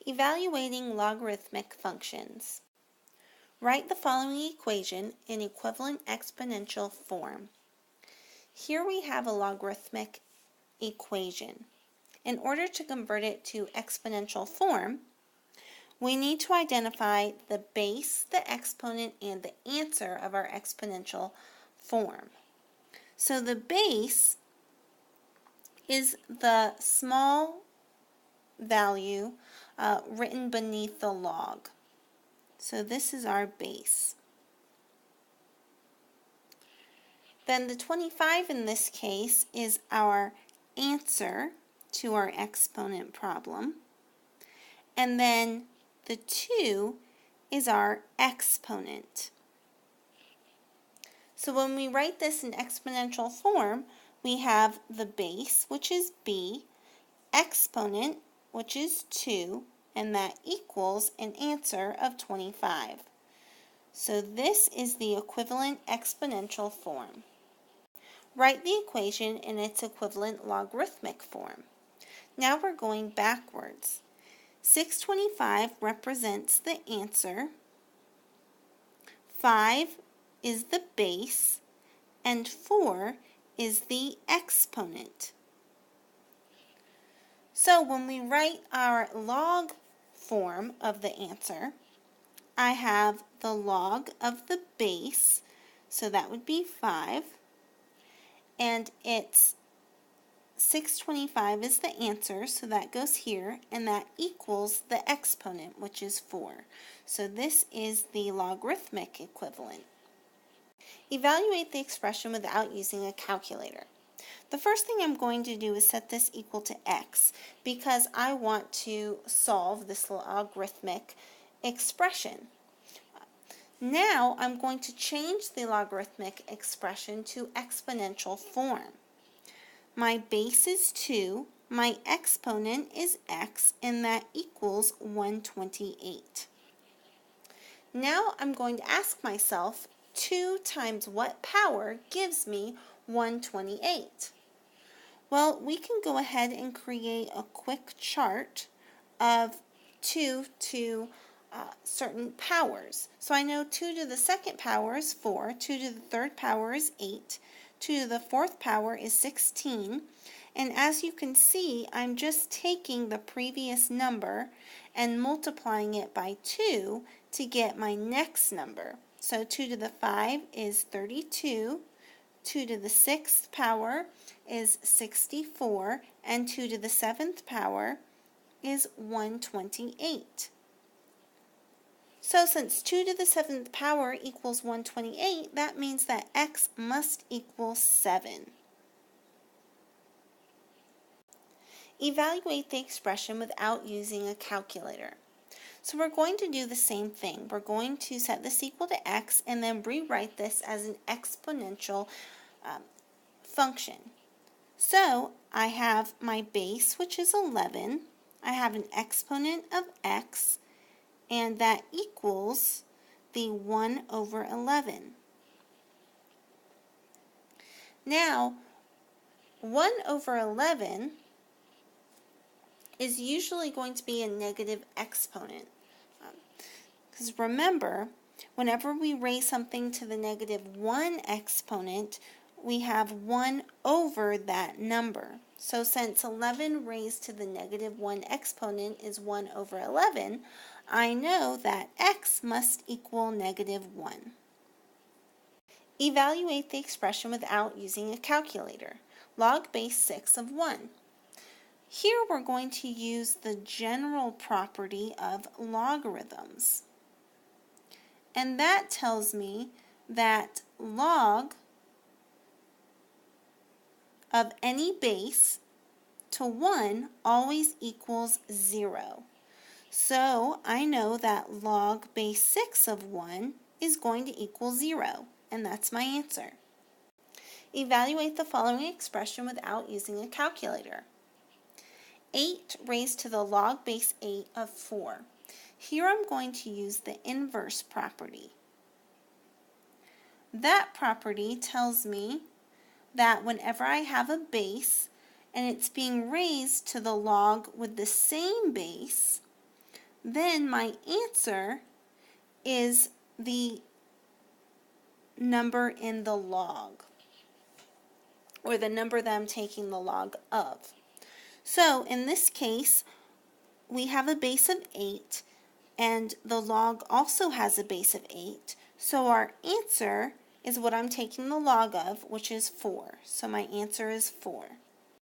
Evaluating logarithmic functions. Write the following equation in equivalent exponential form. Here we have a logarithmic equation. In order to convert it to exponential form, we need to identify the base, the exponent, and the answer of our exponential form. So the base is the small value written beneath the log. So this is our base. Then the 25 in this case is our answer to our exponent problem. And then the 2 is our exponent. So when we write this in exponential form, we have the base, which is b, exponent, which is 2, and that equals an answer of 25. So this is the equivalent exponential form. Write the equation in its equivalent logarithmic form. Now we're going backwards. 625 represents the answer, 5 is the base, and 4 is the exponent. So when we write our log form of the answer, I have the log of the base, so that would be 5, and it's 625 is the answer, so that goes here, and that equals the exponent, which is 4. So this is the logarithmic equivalent. Evaluate the expression without using a calculator. The first thing I'm going to do is set this equal to x because I want to solve this logarithmic expression. Now I'm going to change the logarithmic expression to exponential form. My base is 2, my exponent is x, and that equals 128. Now I'm going to ask myself, 2 times what power gives me 128? Well, we can go ahead and create a quick chart of 2 to certain powers. So I know 2 to the second power is 4, 2 to the third power is 8, 2 to the fourth power is 16, and as you can see, I'm just taking the previous number and multiplying it by 2 to get my next number. So 2 to the 5 is 32, 2 to the 6th power is 64, and 2 to the 7th power is 128. So since 2 to the 7th power equals 128, that means that x must equal 7. Evaluate the expression without using a calculator. So we're going to do the same thing. We're going to set this equal to x and then rewrite this as an exponential function. So I have my base, which is 11. I have an exponent of x, and that equals the 1 over 11. Now, 1 over 11 is usually going to be a negative exponent. Because remember, whenever we raise something to the negative 1 exponent, we have 1 over that number. So since 11 raised to the negative 1 exponent is 1 over 11, I know that x must equal negative 1. Evaluate the expression without using a calculator. Log base 6 of 1. Here we're going to use the general property of logarithms. And that tells me that log of any base to 1 always equals 0. So I know that log base 6 of 1 is going to equal 0, and that's my answer. Evaluate the following expression without using a calculator. 8 raised to the log base 8 of 4. Here I'm going to use the inverse property. That property tells me that whenever I have a base and it's being raised to the log with the same base, then my answer is the number in the log, or the number that I'm taking the log of. So in this case, we have a base of 8, and the log also has a base of 8. So our answer is what I'm taking the log of, which is 4. So my answer is 4.